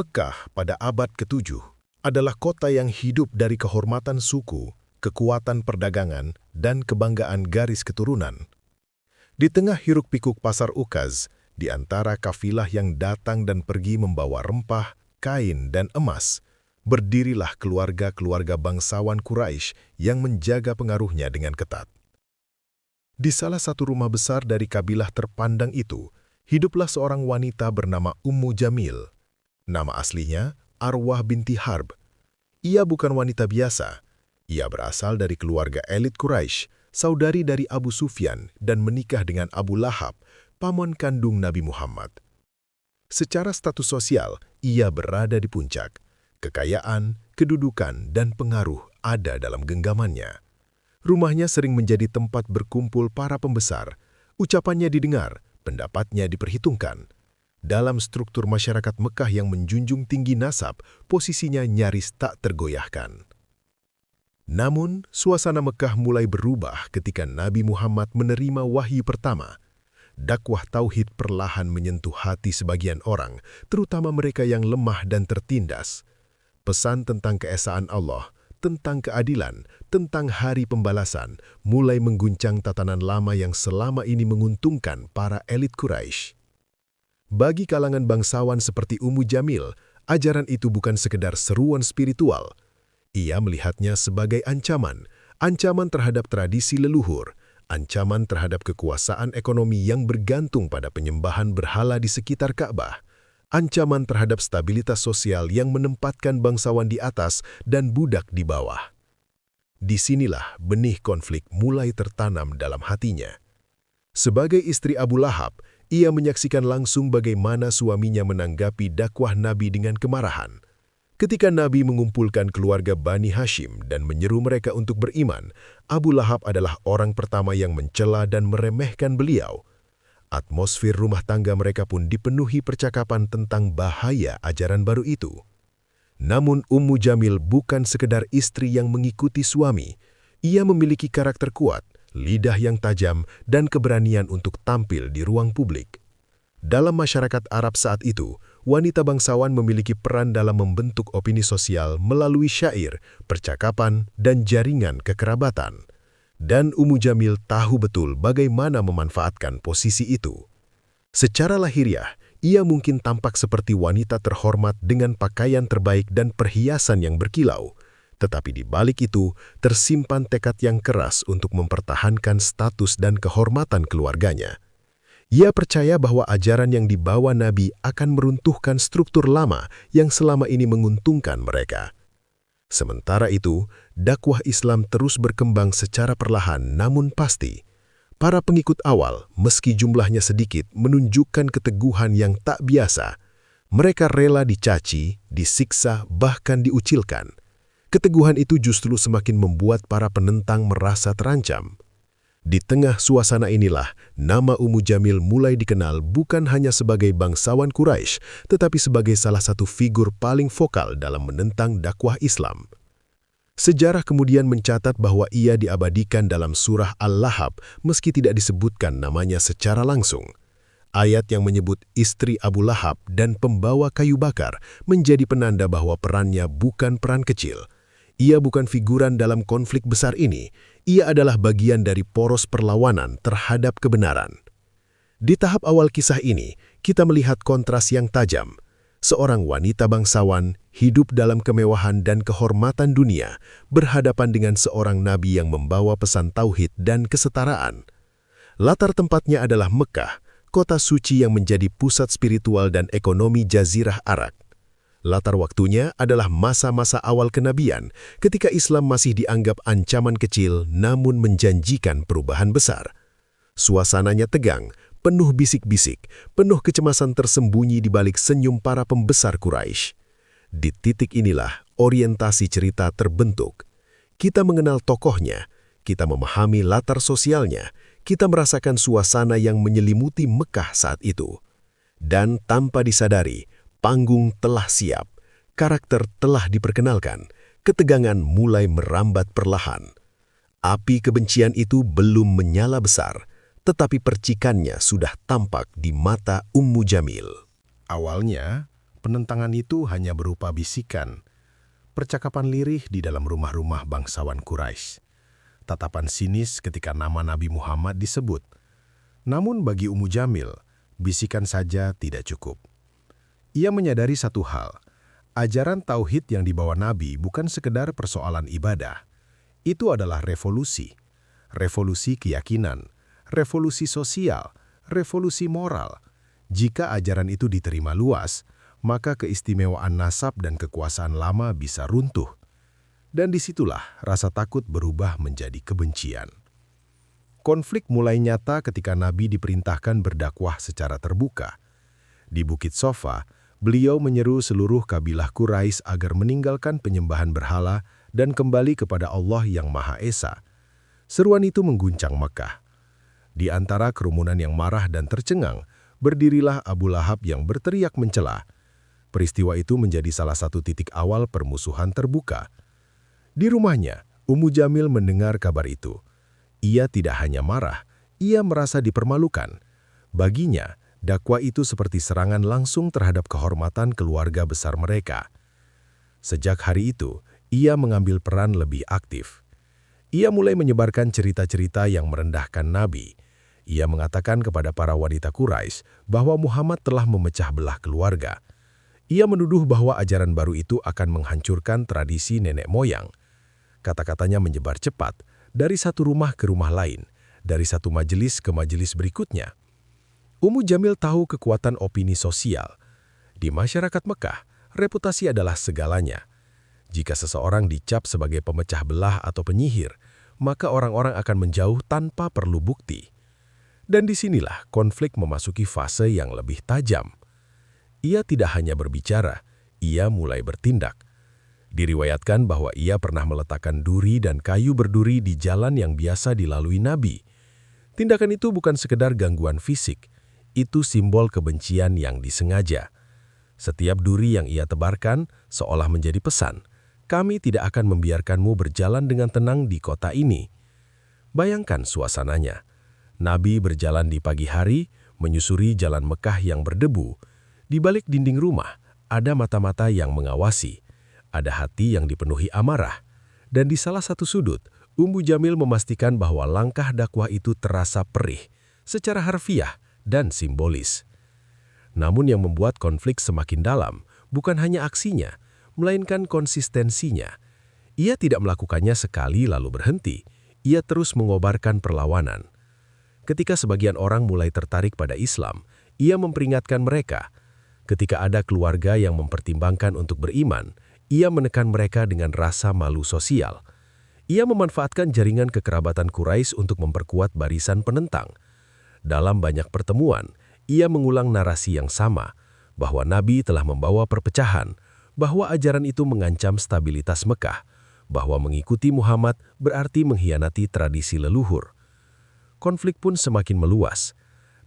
Mekah pada abad ke-7 adalah kota yang hidup dari kehormatan suku, kekuatan perdagangan, dan kebanggaan garis keturunan. Di tengah hiruk-pikuk pasar Ukaz, di antara kafilah yang datang dan pergi membawa rempah, kain, dan emas, berdirilah keluarga-keluarga bangsawan Quraisy yang menjaga pengaruhnya dengan ketat. Di salah satu rumah besar dari kabilah terpandang itu, hiduplah seorang wanita bernama Ummu Jamil. Nama aslinya Arwah binti Harb. Ia bukan wanita biasa. Ia berasal dari keluarga elit Quraisy, saudari dari Abu Sufyan, dan menikah dengan Abu Lahab, paman kandung Nabi Muhammad. Secara status sosial, ia berada di puncak. Kekayaan, kedudukan, dan pengaruh ada dalam genggamannya. Rumahnya sering menjadi tempat berkumpul para pembesar. Ucapannya didengar, pendapatnya diperhitungkan. Dalam struktur masyarakat Mekah yang menjunjung tinggi nasab, posisinya nyaris tak tergoyahkan. Namun, suasana Mekah mulai berubah ketika Nabi Muhammad menerima wahyu pertama. Dakwah tauhid perlahan menyentuh hati sebagian orang, terutama mereka yang lemah dan tertindas. Pesan tentang keesaan Allah, tentang keadilan, tentang hari pembalasan, mulai mengguncang tatanan lama yang selama ini menguntungkan para elit Quraisy. Bagi kalangan bangsawan seperti Ummu Jamil, ajaran itu bukan sekedar seruan spiritual. Ia melihatnya sebagai ancaman terhadap tradisi leluhur, ancaman terhadap kekuasaan ekonomi yang bergantung pada penyembahan berhala di sekitar Ka'bah, ancaman terhadap stabilitas sosial yang menempatkan bangsawan di atas dan budak di bawah. Disinilah benih konflik mulai tertanam dalam hatinya. Sebagai istri Abu Lahab, ia menyaksikan langsung bagaimana suaminya menanggapi dakwah Nabi dengan kemarahan. Ketika Nabi mengumpulkan keluarga Bani Hashim dan menyeru mereka untuk beriman, Abu Lahab adalah orang pertama yang mencela dan meremehkan beliau. Atmosfer rumah tangga mereka pun dipenuhi percakapan tentang bahaya ajaran baru itu. Namun Ummu Jamil bukan sekedar istri yang mengikuti suami. Ia memiliki karakter kuat, lidah yang tajam, dan keberanian untuk tampil di ruang publik. Dalam masyarakat Arab saat itu, wanita bangsawan memiliki peran dalam membentuk opini sosial melalui syair, percakapan, dan jaringan kekerabatan. Dan Ummu Jamil tahu betul bagaimana memanfaatkan posisi itu. Secara lahiriah, ia mungkin tampak seperti wanita terhormat dengan pakaian terbaik dan perhiasan yang berkilau. Tetapi di balik itu, tersimpan tekad yang keras untuk mempertahankan status dan kehormatan keluarganya. Ia percaya bahwa ajaran yang dibawa Nabi akan meruntuhkan struktur lama yang selama ini menguntungkan mereka. Sementara itu, dakwah Islam terus berkembang secara perlahan namun pasti. Para pengikut awal, meski jumlahnya sedikit, menunjukkan keteguhan yang tak biasa. Mereka rela dicaci, disiksa, bahkan diucilkan. Keteguhan itu justru semakin membuat para penentang merasa terancam. Di tengah suasana inilah, nama Ummu Jamil mulai dikenal bukan hanya sebagai bangsawan Quraisy, tetapi sebagai salah satu figur paling vokal dalam menentang dakwah Islam. Sejarah kemudian mencatat bahwa ia diabadikan dalam surah Al-Lahab meski tidak disebutkan namanya secara langsung. Ayat yang menyebut istri Abu Lahab dan pembawa kayu bakar menjadi penanda bahwa perannya bukan peran kecil. Ia bukan figuran dalam konflik besar ini, ia adalah bagian dari poros perlawanan terhadap kebenaran. Di tahap awal kisah ini, kita melihat kontras yang tajam. Seorang wanita bangsawan hidup dalam kemewahan dan kehormatan dunia, berhadapan dengan seorang nabi yang membawa pesan tauhid dan kesetaraan. Latar tempatnya adalah Mekah, kota suci yang menjadi pusat spiritual dan ekonomi Jazirah Arab. Latar waktunya adalah masa-masa awal kenabian, ketika Islam masih dianggap ancaman kecil namun menjanjikan perubahan besar. Suasananya tegang, penuh bisik-bisik, penuh kecemasan tersembunyi di balik senyum para pembesar Quraisy. Di titik inilah orientasi cerita terbentuk. Kita mengenal tokohnya, kita memahami latar sosialnya, kita merasakan suasana yang menyelimuti Mekah saat itu. Dan tanpa disadari, panggung telah siap, karakter telah diperkenalkan, ketegangan mulai merambat perlahan. Api kebencian itu belum menyala besar, tetapi percikannya sudah tampak di mata Ummu Jamil. Awalnya, Penentangan itu hanya berupa bisikan, percakapan lirih di dalam rumah-rumah bangsawan Quraisy, tatapan sinis ketika nama Nabi Muhammad disebut. Namun bagi Ummu Jamil, bisikan saja tidak cukup. Ia menyadari satu hal, ajaran tauhid yang dibawa Nabi bukan sekedar persoalan ibadah. Itu adalah revolusi. Revolusi keyakinan, revolusi sosial, revolusi moral. Jika ajaran itu diterima luas, maka keistimewaan nasab dan kekuasaan lama bisa runtuh. Dan disitulah rasa takut berubah menjadi kebencian. Konflik mulai nyata ketika Nabi diperintahkan berdakwah secara terbuka. Di Bukit Sofa, beliau menyeru seluruh kabilah Quraisy agar meninggalkan penyembahan berhala dan kembali kepada Allah yang Maha Esa. Seruan itu mengguncang Mekah. Di antara kerumunan yang marah dan tercengang, berdirilah Abu Lahab yang berteriak mencela. Peristiwa itu menjadi salah satu titik awal permusuhan terbuka. Di rumahnya, Ummu Jamil mendengar kabar itu. Ia tidak hanya marah, ia merasa dipermalukan. Baginya, dakwah itu seperti serangan langsung terhadap kehormatan keluarga besar mereka. Sejak hari itu, ia mengambil peran lebih aktif. Ia mulai menyebarkan cerita-cerita yang merendahkan Nabi. Ia mengatakan kepada para wanita Quraisy bahwa Muhammad telah memecah belah keluarga. Ia menuduh bahwa ajaran baru itu akan menghancurkan tradisi nenek moyang. Kata-katanya menyebar cepat, dari satu rumah ke rumah lain, dari satu majelis ke majelis berikutnya. Ummu Jamil tahu kekuatan opini sosial. Di masyarakat Mekah, reputasi adalah segalanya. Jika seseorang dicap sebagai pemecah belah atau penyihir, maka orang-orang akan menjauh tanpa perlu bukti. Dan disinilah konflik memasuki fase yang lebih tajam. Ia tidak hanya berbicara, ia mulai bertindak. Diriwayatkan bahwa ia pernah meletakkan duri dan kayu berduri di jalan yang biasa dilalui Nabi. Tindakan itu bukan sekedar gangguan fisik, itu simbol kebencian yang disengaja. Setiap duri yang ia tebarkan seolah menjadi pesan, kami tidak akan membiarkanmu berjalan dengan tenang di kota ini. Bayangkan suasananya. Nabi berjalan di pagi hari, menyusuri jalan Mekah yang berdebu. Di balik dinding rumah, ada mata-mata yang mengawasi, ada hati yang dipenuhi amarah, dan di salah satu sudut, Ummu Jamil memastikan bahwa langkah dakwah itu terasa perih, secara harfiah dan simbolis. Namun yang membuat konflik semakin dalam, bukan hanya aksinya, melainkan konsistensinya. Ia tidak melakukannya sekali lalu berhenti, ia terus mengobarkan perlawanan. Ketika sebagian orang mulai tertarik pada Islam, ia memperingatkan mereka. Ketika ada keluarga yang mempertimbangkan untuk beriman, ia menekan mereka dengan rasa malu sosial. Ia memanfaatkan jaringan kekerabatan Quraisy untuk memperkuat barisan penentang. Dalam banyak pertemuan, ia mengulang narasi yang sama, bahwa Nabi telah membawa perpecahan, bahwa ajaran itu mengancam stabilitas Mekah, bahwa mengikuti Muhammad berarti mengkhianati tradisi leluhur. Konflik pun semakin meluas.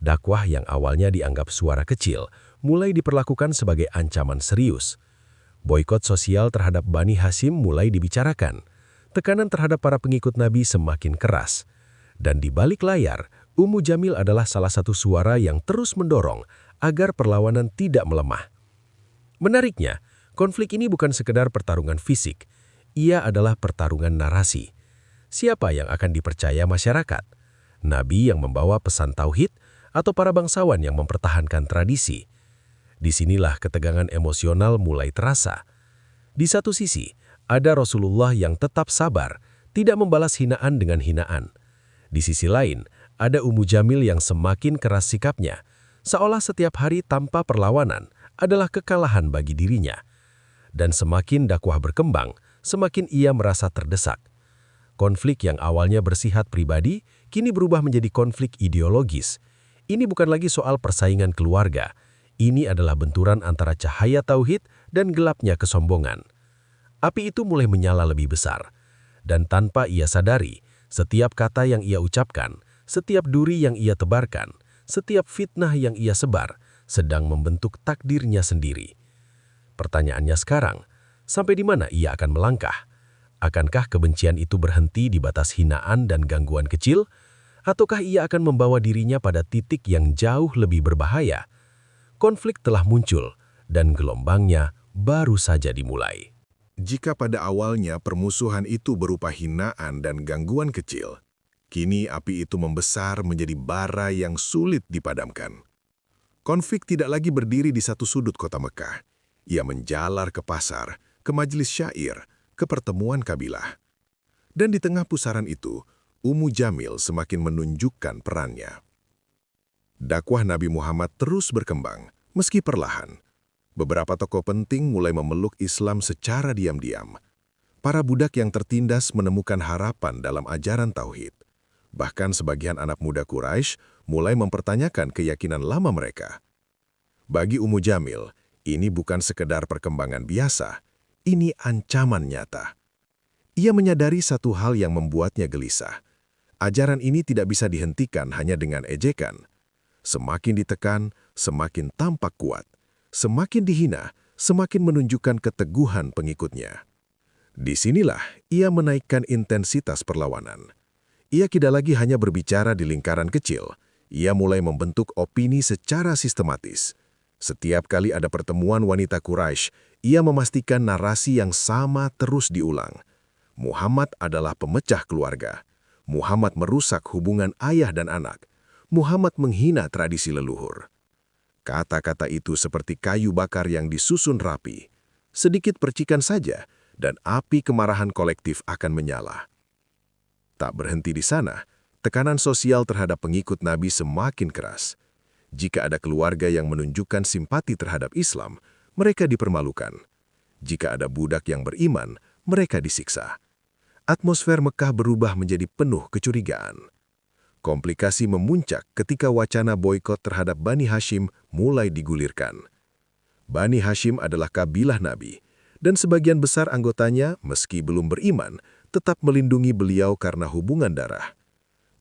Dakwah yang awalnya dianggap suara kecil, mulai diperlakukan sebagai ancaman serius. Boikot sosial terhadap Bani Hashim mulai dibicarakan. Tekanan terhadap para pengikut Nabi semakin keras. Dan di balik layar, Ummu Jamil adalah salah satu suara yang terus mendorong agar perlawanan tidak melemah. Menariknya, konflik ini bukan sekedar pertarungan fisik. Ia adalah pertarungan narasi. Siapa yang akan dipercaya masyarakat? Nabi yang membawa pesan tauhid atau para bangsawan yang mempertahankan tradisi? Disinilah ketegangan emosional mulai terasa. Di satu sisi, ada Rasulullah yang tetap sabar, tidak membalas hinaan dengan hinaan. Di sisi lain, ada Ummu Jamil yang semakin keras sikapnya, seolah setiap hari tanpa perlawanan adalah kekalahan bagi dirinya. Dan semakin dakwah berkembang, semakin ia merasa terdesak. Konflik yang awalnya bersifat pribadi, kini berubah menjadi konflik ideologis. Ini bukan lagi soal persaingan keluarga. Ini adalah benturan antara cahaya tauhid dan gelapnya kesombongan. Api itu mulai menyala lebih besar. Dan tanpa ia sadari, setiap kata yang ia ucapkan, setiap duri yang ia tebarkan, setiap fitnah yang ia sebar, sedang membentuk takdirnya sendiri. Pertanyaannya sekarang, sampai di mana ia akan melangkah? Akankah kebencian itu berhenti di batas hinaan dan gangguan kecil? Ataukah ia akan membawa dirinya pada titik yang jauh lebih berbahaya? Konflik telah muncul, dan gelombangnya baru saja dimulai. Jika pada awalnya permusuhan itu berupa hinaan dan gangguan kecil, kini api itu membesar menjadi bara yang sulit dipadamkan. Konflik tidak lagi berdiri di satu sudut kota Mekah. Ia menjalar ke pasar, ke majelis syair, ke pertemuan kabilah. Dan di tengah pusaran itu, Ummu Jamil semakin menunjukkan perannya. Dakwah Nabi Muhammad terus berkembang, meski perlahan. Beberapa tokoh penting mulai memeluk Islam secara diam-diam. Para budak yang tertindas menemukan harapan dalam ajaran tauhid. Bahkan sebagian anak muda Quraisy mulai mempertanyakan keyakinan lama mereka. Bagi Ummu Jamil, ini bukan sekedar perkembangan biasa, ini ancaman nyata. Ia menyadari satu hal yang membuatnya gelisah. Ajaran ini tidak bisa dihentikan hanya dengan ejekan. Semakin ditekan, semakin tampak kuat. Semakin dihina, semakin menunjukkan keteguhan pengikutnya. Disinilah ia menaikkan intensitas perlawanan. Ia tidak lagi hanya berbicara di lingkaran kecil. Ia mulai membentuk opini secara sistematis. Setiap kali ada pertemuan wanita Quraisy, ia memastikan narasi yang sama terus diulang. Muhammad adalah pemecah keluarga. Muhammad merusak hubungan ayah dan anak. Muhammad menghina tradisi leluhur. Kata-kata itu seperti kayu bakar yang disusun rapi. Sedikit percikan saja, dan api kemarahan kolektif akan menyala. Tak berhenti di sana, tekanan sosial terhadap pengikut Nabi semakin keras. Jika ada keluarga yang menunjukkan simpati terhadap Islam, mereka dipermalukan. Jika ada budak yang beriman, mereka disiksa. Atmosfer Mekah berubah menjadi penuh kecurigaan. Komplikasi memuncak ketika wacana boikot terhadap Bani Hashim mulai digulirkan. Bani Hashim adalah kabilah Nabi, dan sebagian besar anggotanya, meski belum beriman, tetap melindungi beliau karena hubungan darah.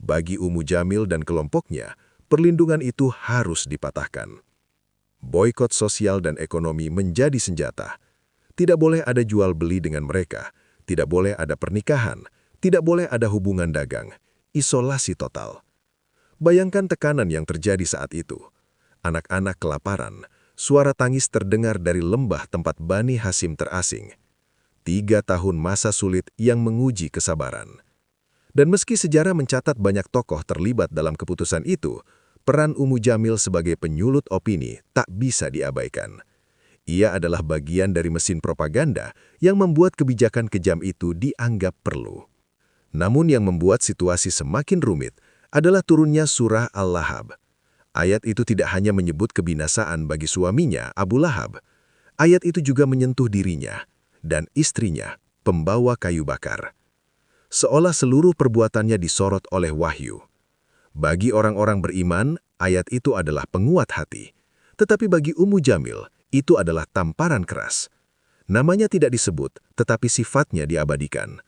Bagi Ummu Jamil dan kelompoknya, perlindungan itu harus dipatahkan. Boikot sosial dan ekonomi menjadi senjata. Tidak boleh ada jual beli dengan mereka, tidak boleh ada pernikahan, tidak boleh ada hubungan dagang. Isolasi total. Bayangkan tekanan yang terjadi saat itu. Anak-anak kelaparan, suara tangis terdengar dari lembah tempat Bani Hashim terasing. 3 tahun masa sulit yang menguji kesabaran. Dan meski sejarah mencatat banyak tokoh terlibat dalam keputusan itu, peran Ummu Jamil sebagai penyulut opini tak bisa diabaikan. Ia adalah bagian dari mesin propaganda yang membuat kebijakan kejam itu dianggap perlu. Namun yang membuat situasi semakin rumit adalah turunnya surah Al-Lahab. Ayat itu tidak hanya menyebut kebinasaan bagi suaminya, Abu Lahab. Ayat itu juga menyentuh dirinya dan istrinya, pembawa kayu bakar. Seolah seluruh perbuatannya disorot oleh wahyu. Bagi orang-orang beriman, ayat itu adalah penguat hati. Tetapi bagi Ummu Jamil, itu adalah tamparan keras. Namanya tidak disebut, tetapi sifatnya diabadikan.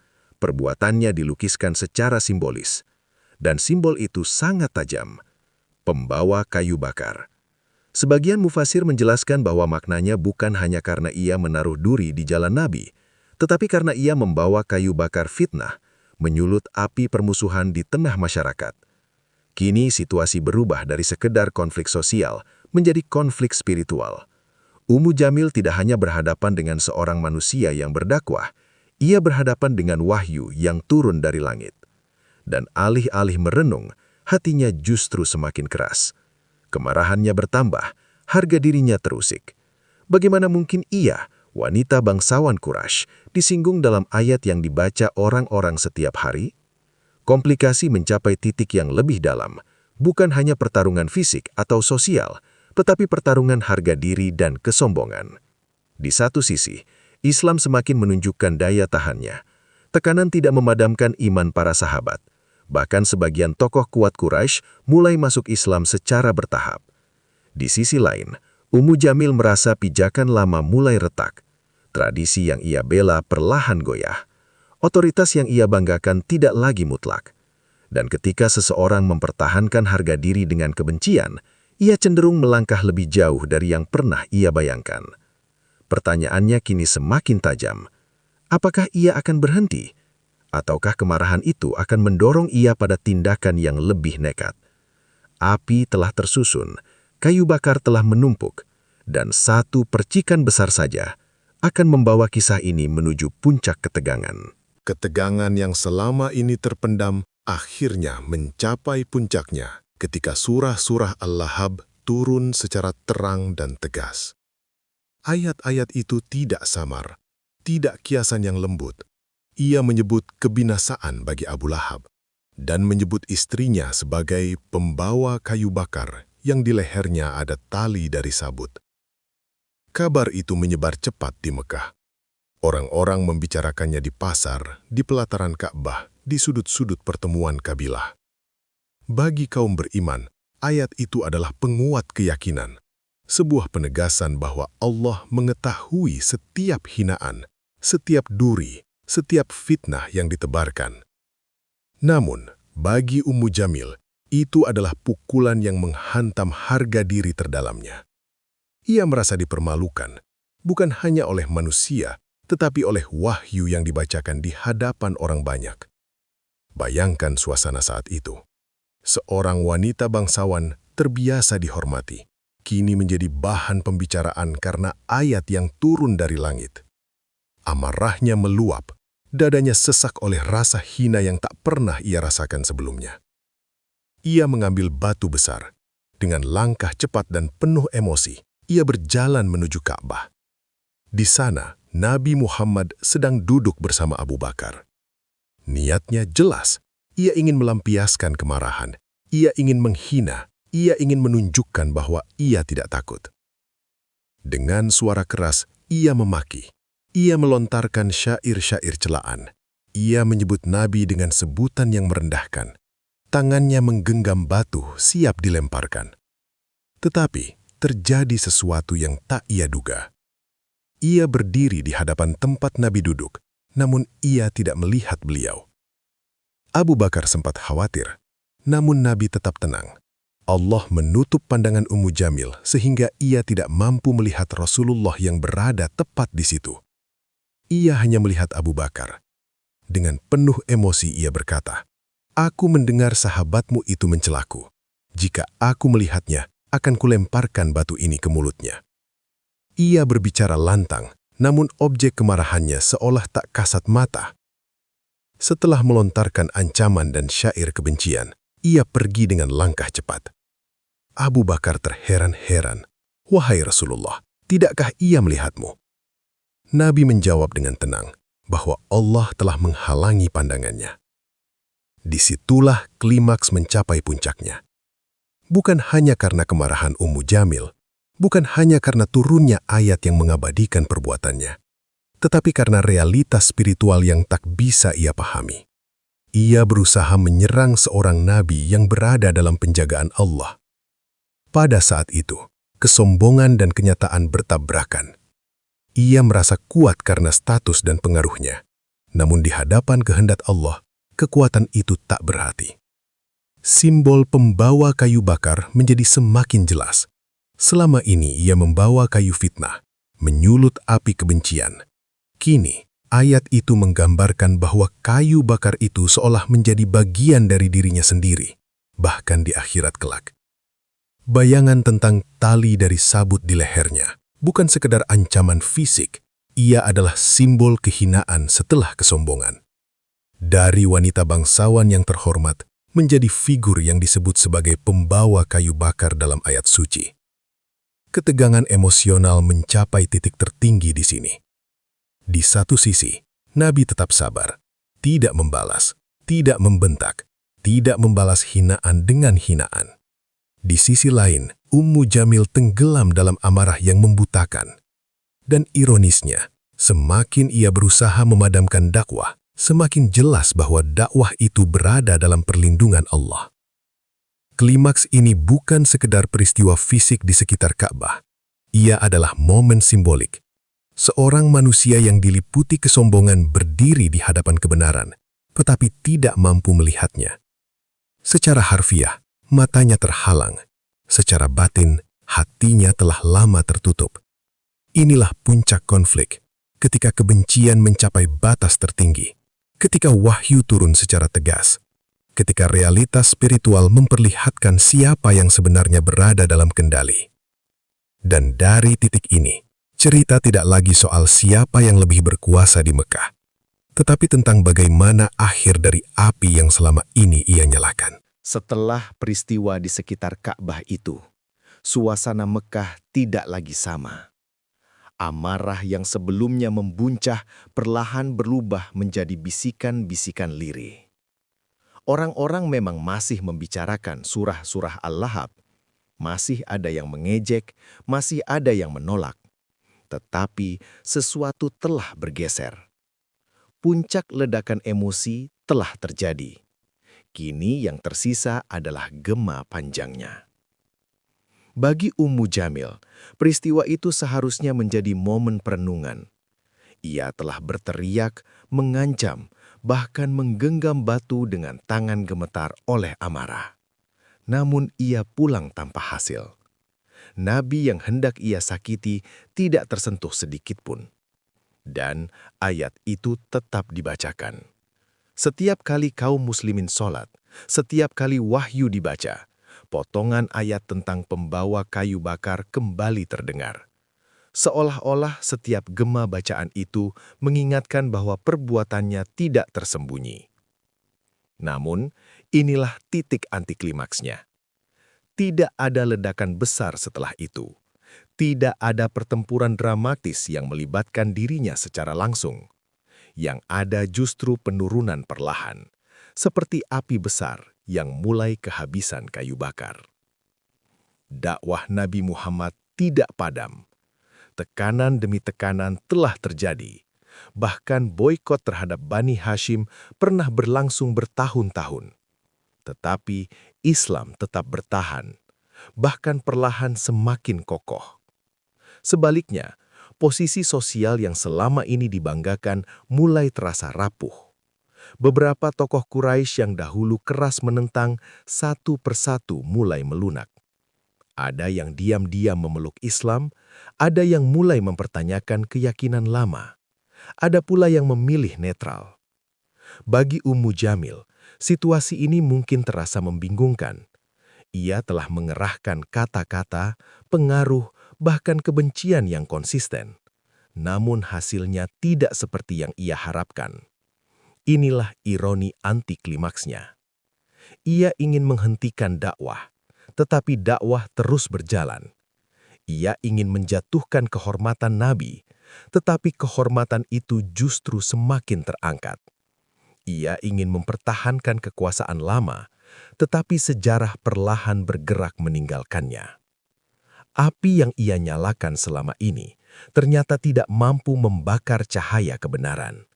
Perbuatannya dilukiskan secara simbolis, dan simbol itu sangat tajam. Pembawa kayu bakar. Sebagian mufasir menjelaskan bahwa maknanya bukan hanya karena ia menaruh duri di jalan Nabi, tetapi karena ia membawa kayu bakar fitnah, menyulut api permusuhan di tengah masyarakat. Kini situasi berubah dari sekedar konflik sosial menjadi konflik spiritual. Ummu Jamil tidak hanya berhadapan dengan seorang manusia yang berdakwah, ia berhadapan dengan wahyu yang turun dari langit. Dan alih-alih merenung, hatinya justru semakin keras. Kemarahannya bertambah, harga dirinya terusik. Bagaimana mungkin ia, wanita bangsawan Quraisy, disinggung dalam ayat yang dibaca orang-orang setiap hari? Komplikasi mencapai titik yang lebih dalam, bukan hanya pertarungan fisik atau sosial, tetapi pertarungan harga diri dan kesombongan. Di satu sisi, Islam semakin menunjukkan daya tahannya. Tekanan tidak memadamkan iman para sahabat. Bahkan sebagian tokoh kuat Quraisy mulai masuk Islam secara bertahap. Di sisi lain, Ummu Jamil merasa pijakan lama mulai retak. Tradisi yang ia bela perlahan goyah. Otoritas yang ia banggakan tidak lagi mutlak. Dan ketika seseorang mempertahankan harga diri dengan kebencian, ia cenderung melangkah lebih jauh dari yang pernah ia bayangkan. Pertanyaannya kini semakin tajam. Apakah ia akan berhenti? Ataukah kemarahan itu akan mendorong ia pada tindakan yang lebih nekat? Api telah tersusun, kayu bakar telah menumpuk, dan satu percikan besar saja akan membawa kisah ini menuju puncak ketegangan. Ketegangan yang selama ini terpendam akhirnya mencapai puncaknya ketika surah-surah Al-Lahab turun secara terang dan tegas. Ayat-ayat itu tidak samar, tidak kiasan yang lembut. Ia menyebut kebinasaan bagi Abu Lahab dan menyebut istrinya sebagai pembawa kayu bakar yang di lehernya ada tali dari sabut. Kabar itu menyebar cepat di Mekah. Orang-orang membicarakannya di pasar, di pelataran Ka'bah, di sudut-sudut pertemuan kabilah. Bagi kaum beriman, ayat itu adalah penguat keyakinan, sebuah penegasan bahwa Allah mengetahui setiap hinaan, setiap duri, setiap fitnah yang ditebarkan. Namun, bagi Ummu Jamil, itu adalah pukulan yang menghantam harga diri terdalamnya. Ia merasa dipermalukan, bukan hanya oleh manusia, tetapi oleh wahyu yang dibacakan di hadapan orang banyak. Bayangkan suasana saat itu. Seorang wanita bangsawan terbiasa dihormati, kini menjadi bahan pembicaraan karena ayat yang turun dari langit. Amarahnya meluap, dadanya sesak oleh rasa hina yang tak pernah ia rasakan sebelumnya. Ia mengambil batu besar. Dengan langkah cepat dan penuh emosi, ia berjalan menuju Ka'bah. Di sana, Nabi Muhammad sedang duduk bersama Abu Bakar. Niatnya jelas, ia ingin melampiaskan kemarahan, ia ingin menghina, ia ingin menunjukkan bahwa ia tidak takut. Dengan suara keras, ia memaki, ia melontarkan syair-syair celaan, ia menyebut Nabi dengan sebutan yang merendahkan, tangannya menggenggam batu siap dilemparkan. Tetapi, terjadi sesuatu yang tak ia duga. Ia berdiri di hadapan tempat Nabi duduk, namun ia tidak melihat beliau. Abu Bakar sempat khawatir, namun Nabi tetap tenang. Allah menutup pandangan Ummu Jamil sehingga ia tidak mampu melihat Rasulullah yang berada tepat di situ. Ia hanya melihat Abu Bakar. Dengan penuh emosi ia berkata, "Aku mendengar sahabatmu itu mencelaku. Jika aku melihatnya, akan kulemparkan batu ini ke mulutnya." Ia berbicara lantang, namun objek kemarahannya seolah tak kasat mata. Setelah melontarkan ancaman dan syair kebencian, ia pergi dengan langkah cepat. Abu Bakar terheran-heran, "Wahai Rasulullah, tidakkah ia melihatmu?" Nabi menjawab dengan tenang bahwa Allah telah menghalangi pandangannya. Disitulah klimaks mencapai puncaknya. Bukan hanya karena kemarahan Ummu Jamil, bukan hanya karena turunnya ayat yang mengabadikan perbuatannya, tetapi karena realitas spiritual yang tak bisa ia pahami. Ia berusaha menyerang seorang nabi yang berada dalam penjagaan Allah. Pada saat itu, kesombongan dan kenyataan bertabrakan. Ia merasa kuat karena status dan pengaruhnya, namun di hadapan kehendak Allah, kekuatan itu tak berarti. Simbol pembawa kayu bakar menjadi semakin jelas. Selama ini ia membawa kayu fitnah, menyulut api kebencian. Kini, ayat itu menggambarkan bahwa kayu bakar itu seolah menjadi bagian dari dirinya sendiri, bahkan di akhirat kelak. Bayangan tentang tali dari sabut di lehernya bukan sekedar ancaman fisik, ia adalah simbol kehinaan setelah kesombongan. Dari wanita bangsawan yang terhormat menjadi figur yang disebut sebagai pembawa kayu bakar dalam ayat suci. Ketegangan emosional mencapai titik tertinggi di sini. Di satu sisi, Nabi tetap sabar, tidak membalas, tidak membentak, tidak membalas hinaan dengan hinaan. Di sisi lain, Ummu Jamil tenggelam dalam amarah yang membutakan. Dan ironisnya, semakin ia berusaha memadamkan dakwah, semakin jelas bahwa dakwah itu berada dalam perlindungan Allah. Klimaks ini bukan sekedar peristiwa fisik di sekitar Ka'bah. Ia adalah momen simbolik. Seorang manusia yang diliputi kesombongan berdiri di hadapan kebenaran, tetapi tidak mampu melihatnya. Secara harfiah, matanya terhalang. Secara batin, hatinya telah lama tertutup. Inilah puncak konflik, ketika kebencian mencapai batas tertinggi, ketika wahyu turun secara tegas, ketika realitas spiritual memperlihatkan siapa yang sebenarnya berada dalam kendali. Dan dari titik ini, cerita tidak lagi soal siapa yang lebih berkuasa di Mekah, tetapi tentang bagaimana akhir dari api yang selama ini ia nyalakan. Setelah peristiwa di sekitar Ka'bah itu, suasana Mekah tidak lagi sama. Amarah yang sebelumnya membuncah perlahan berubah menjadi bisikan-bisikan lirih. Orang-orang memang masih membicarakan surah-surah Al-Lahab. Masih ada yang mengejek, masih ada yang menolak. Tetapi sesuatu telah bergeser. Puncak ledakan emosi telah terjadi. Kini yang tersisa adalah gema panjangnya. Bagi Ummu Jamil, peristiwa itu seharusnya menjadi momen perenungan. Ia telah berteriak, mengancam, bahkan menggenggam batu dengan tangan gemetar oleh amarah. Namun ia pulang tanpa hasil. Nabi yang hendak ia sakiti tidak tersentuh sedikit pun. Dan ayat itu tetap dibacakan. Setiap kali kaum muslimin sholat, setiap kali wahyu dibaca, potongan ayat tentang pembawa kayu bakar kembali terdengar. Seolah-olah setiap gema bacaan itu mengingatkan bahwa perbuatannya tidak tersembunyi. Namun, inilah titik antiklimaksnya. Tidak ada ledakan besar setelah itu. Tidak ada pertempuran dramatis yang melibatkan dirinya secara langsung. Yang ada justru penurunan perlahan, seperti api besar yang mulai kehabisan kayu bakar. Dakwah Nabi Muhammad tidak padam. Tekanan demi tekanan telah terjadi. Bahkan boikot terhadap Bani Hashim pernah berlangsung bertahun-tahun. Tetapi Islam tetap bertahan, bahkan perlahan semakin kokoh. Sebaliknya, posisi sosial yang selama ini dibanggakan mulai terasa rapuh. Beberapa tokoh Quraisy yang dahulu keras menentang satu persatu mulai melunak. Ada yang diam-diam memeluk Islam, ada yang mulai mempertanyakan keyakinan lama. Ada pula yang memilih netral. Bagi Ummu Jamil, situasi ini mungkin terasa membingungkan. Ia telah mengerahkan kata-kata, pengaruh, bahkan kebencian yang konsisten. Namun hasilnya tidak seperti yang ia harapkan. Inilah ironi antiklimaksnya. Ia ingin menghentikan dakwah, tetapi dakwah terus berjalan. Ia ingin menjatuhkan kehormatan Nabi, tetapi kehormatan itu justru semakin terangkat. Ia ingin mempertahankan kekuasaan lama, tetapi sejarah perlahan bergerak meninggalkannya. Api yang ia nyalakan selama ini ternyata tidak mampu membakar cahaya kebenaran.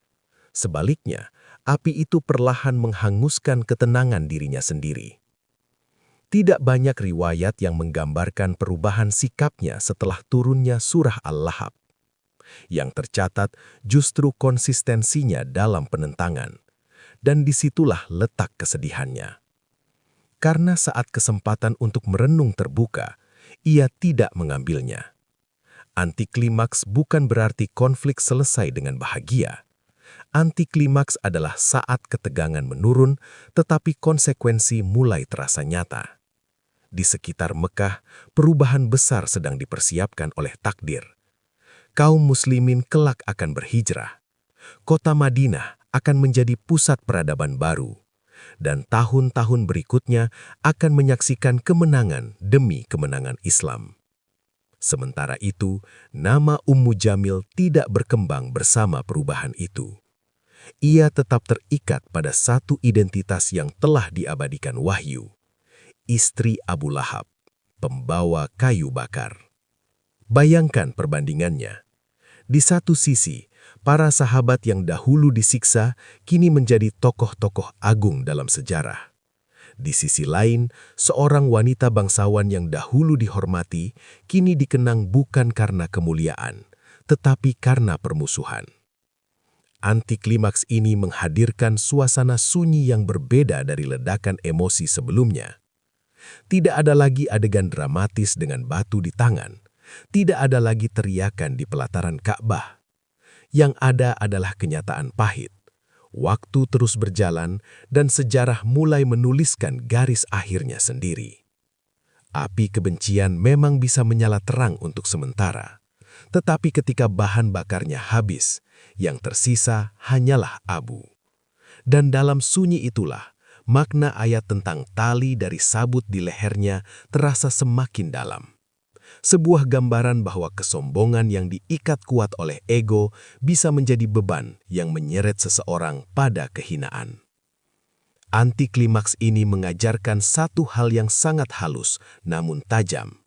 Sebaliknya, api itu perlahan menghanguskan ketenangan dirinya sendiri. Tidak banyak riwayat yang menggambarkan perubahan sikapnya setelah turunnya surah Al-Lahab. Yang tercatat justru konsistensinya dalam penentangan. Dan disitulah letak kesedihannya. Karena saat kesempatan untuk merenung terbuka, ia tidak mengambilnya. Antiklimaks bukan berarti konflik selesai dengan bahagia. Antiklimaks adalah saat ketegangan menurun, tetapi konsekuensi mulai terasa nyata. Di sekitar Mekah, perubahan besar sedang dipersiapkan oleh takdir. Kaum muslimin kelak akan berhijrah. Kota Madinah akan menjadi pusat peradaban baru. Dan tahun-tahun berikutnya akan menyaksikan kemenangan demi kemenangan Islam. Sementara itu, nama Ummu Jamil tidak berkembang bersama perubahan itu. Ia tetap terikat pada satu identitas yang telah diabadikan wahyu. Istri Abu Lahab, pembawa kayu bakar. Bayangkan perbandingannya. Di satu sisi, para sahabat yang dahulu disiksa kini menjadi tokoh-tokoh agung dalam sejarah. Di sisi lain, seorang wanita bangsawan yang dahulu dihormati kini dikenang bukan karena kemuliaan, tetapi karena permusuhan. Antiklimaks ini menghadirkan suasana sunyi yang berbeda dari ledakan emosi sebelumnya. Tidak ada lagi adegan dramatis dengan batu di tangan. Tidak ada lagi teriakan di pelataran Ka'bah. Yang ada adalah kenyataan pahit. Waktu terus berjalan dan sejarah mulai menuliskan garis akhirnya sendiri. Api kebencian memang bisa menyala terang untuk sementara, tetapi ketika bahan bakarnya habis, yang tersisa hanyalah abu. Dan dalam sunyi itulah, makna ayat tentang tali dari sabut di lehernya terasa semakin dalam. Sebuah gambaran bahwa kesombongan yang diikat kuat oleh ego bisa menjadi beban yang menyeret seseorang pada kehinaan. Anti-klimaks ini mengajarkan satu hal yang sangat halus namun tajam,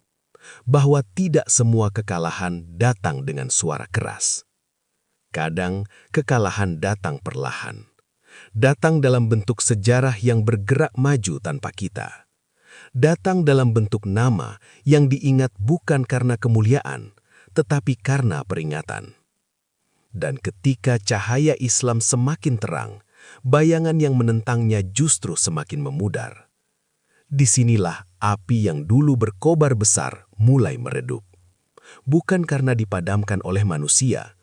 bahwa tidak semua kekalahan datang dengan suara keras. Kadang kekalahan datang perlahan, datang dalam bentuk sejarah yang bergerak maju tanpa kita. Datang dalam bentuk nama yang diingat bukan karena kemuliaan, tetapi karena peringatan. Dan ketika cahaya Islam semakin terang, bayangan yang menentangnya justru semakin memudar. Disinilah api yang dulu berkobar besar mulai meredup. Bukan karena dipadamkan oleh manusia,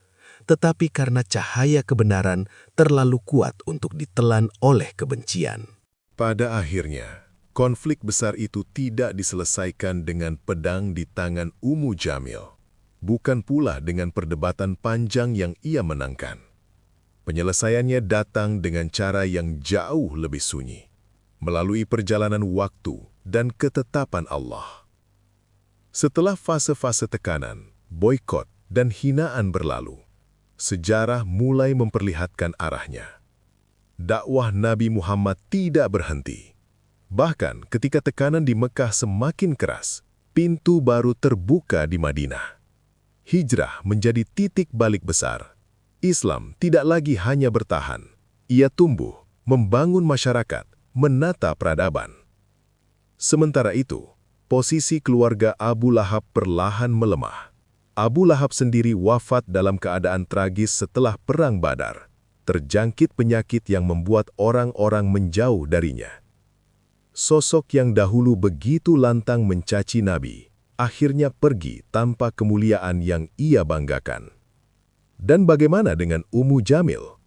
tetapi karena cahaya kebenaran terlalu kuat untuk ditelan oleh kebencian. Pada akhirnya, konflik besar itu tidak diselesaikan dengan pedang di tangan Ummu Jamil, bukan pula dengan perdebatan panjang yang ia menangkan. Penyelesaiannya datang dengan cara yang jauh lebih sunyi, melalui perjalanan waktu dan ketetapan Allah. Setelah fase-fase tekanan, boikot, dan hinaan berlalu, sejarah mulai memperlihatkan arahnya. Dakwah Nabi Muhammad tidak berhenti. Bahkan ketika tekanan di Mekah semakin keras, pintu baru terbuka di Madinah. Hijrah menjadi titik balik besar. Islam tidak lagi hanya bertahan. Ia tumbuh, membangun masyarakat, menata peradaban. Sementara itu, posisi keluarga Abu Lahab perlahan melemah. Abu Lahab sendiri wafat dalam keadaan tragis setelah Perang Badar, terjangkit penyakit yang membuat orang-orang menjauh darinya. Sosok yang dahulu begitu lantang mencaci Nabi, akhirnya pergi tanpa kemuliaan yang ia banggakan. Dan bagaimana dengan Ummu Jamil?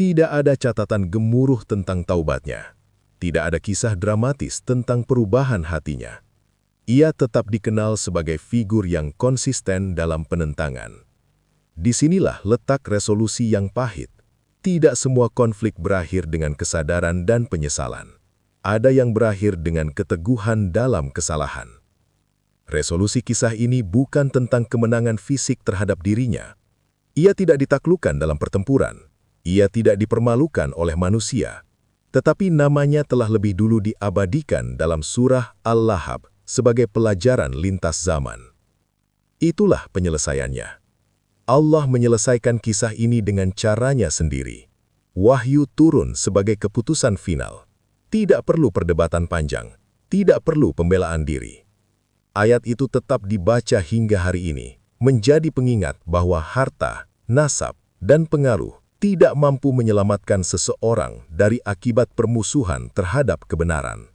Tidak ada catatan gemuruh tentang taubatnya. Tidak ada kisah dramatis tentang perubahan hatinya. Ia tetap dikenal sebagai figur yang konsisten dalam penentangan. Disinilah letak resolusi yang pahit. Tidak semua konflik berakhir dengan kesadaran dan penyesalan. Ada yang berakhir dengan keteguhan dalam kesalahan. Resolusi kisah ini bukan tentang kemenangan fisik terhadap dirinya. Ia tidak ditaklukkan dalam pertempuran. Ia tidak dipermalukan oleh manusia. Tetapi namanya telah lebih dulu diabadikan dalam surah Al-Lahab sebagai pelajaran lintas zaman. Itulah penyelesaiannya. Allah menyelesaikan kisah ini dengan caranya sendiri. Wahyu turun sebagai keputusan final. Tidak perlu perdebatan panjang, tidak perlu pembelaan diri. Ayat itu tetap dibaca hingga hari ini, menjadi pengingat bahwa harta, nasab, dan pengaruh tidak mampu menyelamatkan seseorang dari akibat permusuhan terhadap kebenaran.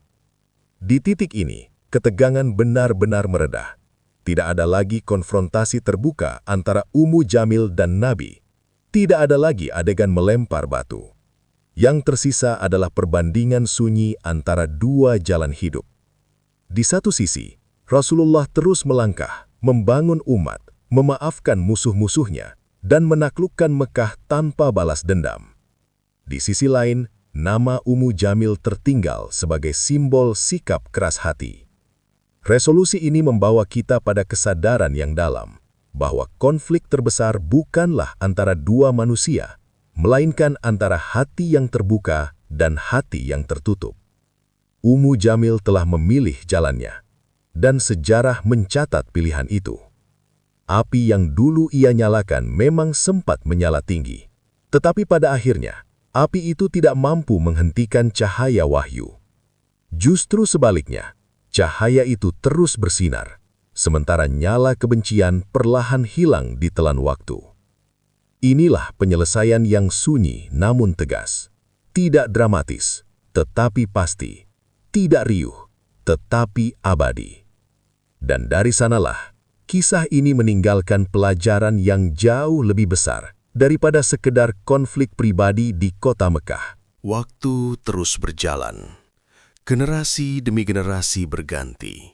Di titik ini, ketegangan benar-benar meredah. Tidak ada lagi konfrontasi terbuka antara Ummu Jamil dan Nabi. Tidak ada lagi adegan melempar batu. Yang tersisa adalah perbandingan sunyi antara dua jalan hidup. Di satu sisi, Rasulullah terus melangkah, membangun umat, memaafkan musuh-musuhnya, dan menaklukkan Mekah tanpa balas dendam. Di sisi lain, nama Ummu Jamil tertinggal sebagai simbol sikap keras hati. Resolusi ini membawa kita pada kesadaran yang dalam, bahwa konflik terbesar bukanlah antara dua manusia, melainkan antara hati yang terbuka dan hati yang tertutup. Ummu Jamil telah memilih jalannya, dan sejarah mencatat pilihan itu. Api yang dulu ia nyalakan memang sempat menyala tinggi, tetapi pada akhirnya, api itu tidak mampu menghentikan cahaya wahyu. Justru sebaliknya, cahaya itu terus bersinar, sementara nyala kebencian perlahan hilang di telan waktu. Inilah penyelesaian yang sunyi namun tegas. Tidak dramatis, tetapi pasti. Tidak riuh, tetapi abadi. Dan dari sanalah, kisah ini meninggalkan pelajaran yang jauh lebih besar daripada sekedar konflik pribadi di kota Mekah. Waktu terus berjalan. Generasi demi generasi berganti.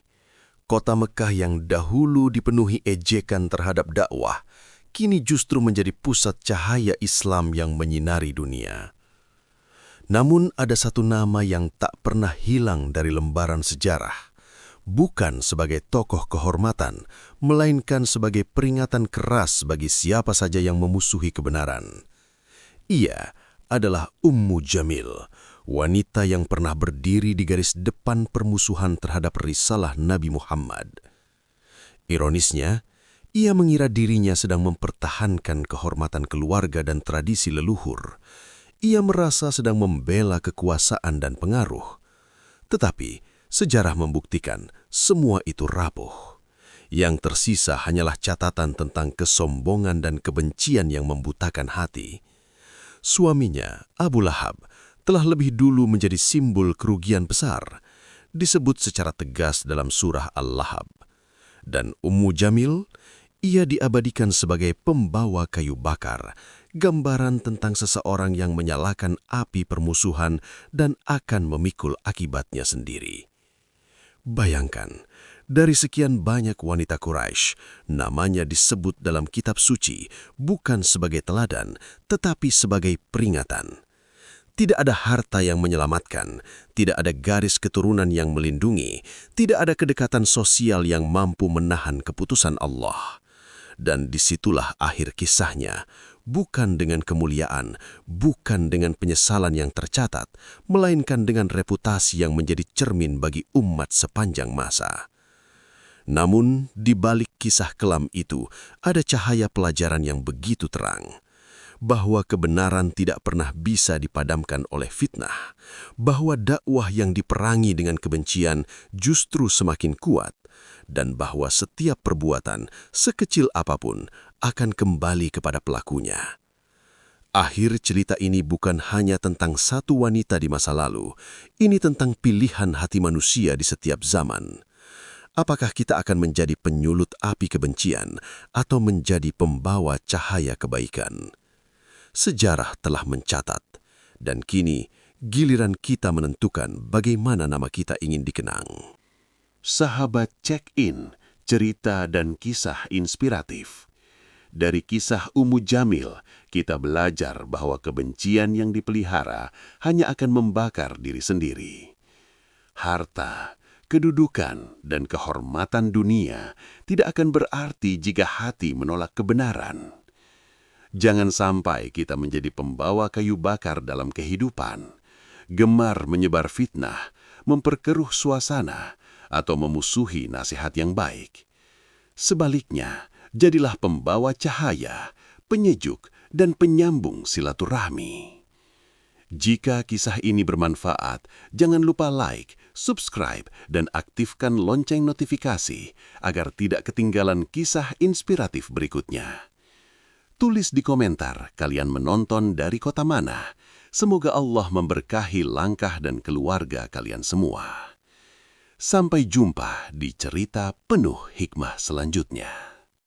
Kota Mekah yang dahulu dipenuhi ejekan terhadap dakwah, kini justru menjadi pusat cahaya Islam yang menyinari dunia. Namun ada satu nama yang tak pernah hilang dari lembaran sejarah, bukan sebagai tokoh kehormatan, melainkan sebagai peringatan keras bagi siapa saja yang memusuhi kebenaran. Ia adalah Ummu Jamil, wanita yang pernah berdiri di garis depan permusuhan terhadap risalah Nabi Muhammad. Ironisnya, ia mengira dirinya sedang mempertahankan kehormatan keluarga dan tradisi leluhur. Ia merasa sedang membela kekuasaan dan pengaruh. Tetapi, sejarah membuktikan semua itu rapuh. Yang tersisa hanyalah catatan tentang kesombongan dan kebencian yang membutakan hati. Suaminya, Abu Lahab, telah lebih dulu menjadi simbol kerugian besar, disebut secara tegas dalam surah Al-Lahab. Dan Ummu Jamil, ia diabadikan sebagai pembawa kayu bakar, gambaran tentang seseorang yang menyalakan api permusuhan dan akan memikul akibatnya sendiri. Bayangkan, dari sekian banyak wanita Quraisy, namanya disebut dalam kitab suci bukan sebagai teladan, tetapi sebagai peringatan. Tidak ada harta yang menyelamatkan, tidak ada garis keturunan yang melindungi, tidak ada kedekatan sosial yang mampu menahan keputusan Allah. Dan disitulah akhir kisahnya, bukan dengan kemuliaan, bukan dengan penyesalan yang tercatat, melainkan dengan reputasi yang menjadi cermin bagi umat sepanjang masa. Namun, di balik kisah kelam itu, ada cahaya pelajaran yang begitu terang. Bahwa kebenaran tidak pernah bisa dipadamkan oleh fitnah. Bahwa dakwah yang diperangi dengan kebencian justru semakin kuat. Dan bahwa setiap perbuatan, sekecil apapun, akan kembali kepada pelakunya. Akhir cerita ini bukan hanya tentang satu wanita di masa lalu. Ini tentang pilihan hati manusia di setiap zaman. Apakah kita akan menjadi penyulut api kebencian atau menjadi pembawa cahaya kebaikan? Sejarah telah mencatat, dan kini giliran kita menentukan bagaimana nama kita ingin dikenang. Sahabat Check-in, cerita dan kisah inspiratif. Dari kisah Ummu Jamil, kita belajar bahwa kebencian yang dipelihara hanya akan membakar diri sendiri. Harta, kedudukan, dan kehormatan dunia tidak akan berarti jika hati menolak kebenaran. Jangan sampai kita menjadi pembawa kayu bakar dalam kehidupan, gemar menyebar fitnah, memperkeruh suasana, atau memusuhi nasihat yang baik. Sebaliknya, jadilah pembawa cahaya, penyejuk, dan penyambung silaturahmi. Jika kisah ini bermanfaat, jangan lupa like, subscribe, dan aktifkan lonceng notifikasi agar tidak ketinggalan kisah inspiratif berikutnya. Tulis di komentar kalian menonton dari kota mana. Semoga Allah memberkahi langkah dan keluarga kalian semua. Sampai jumpa di cerita penuh hikmah selanjutnya.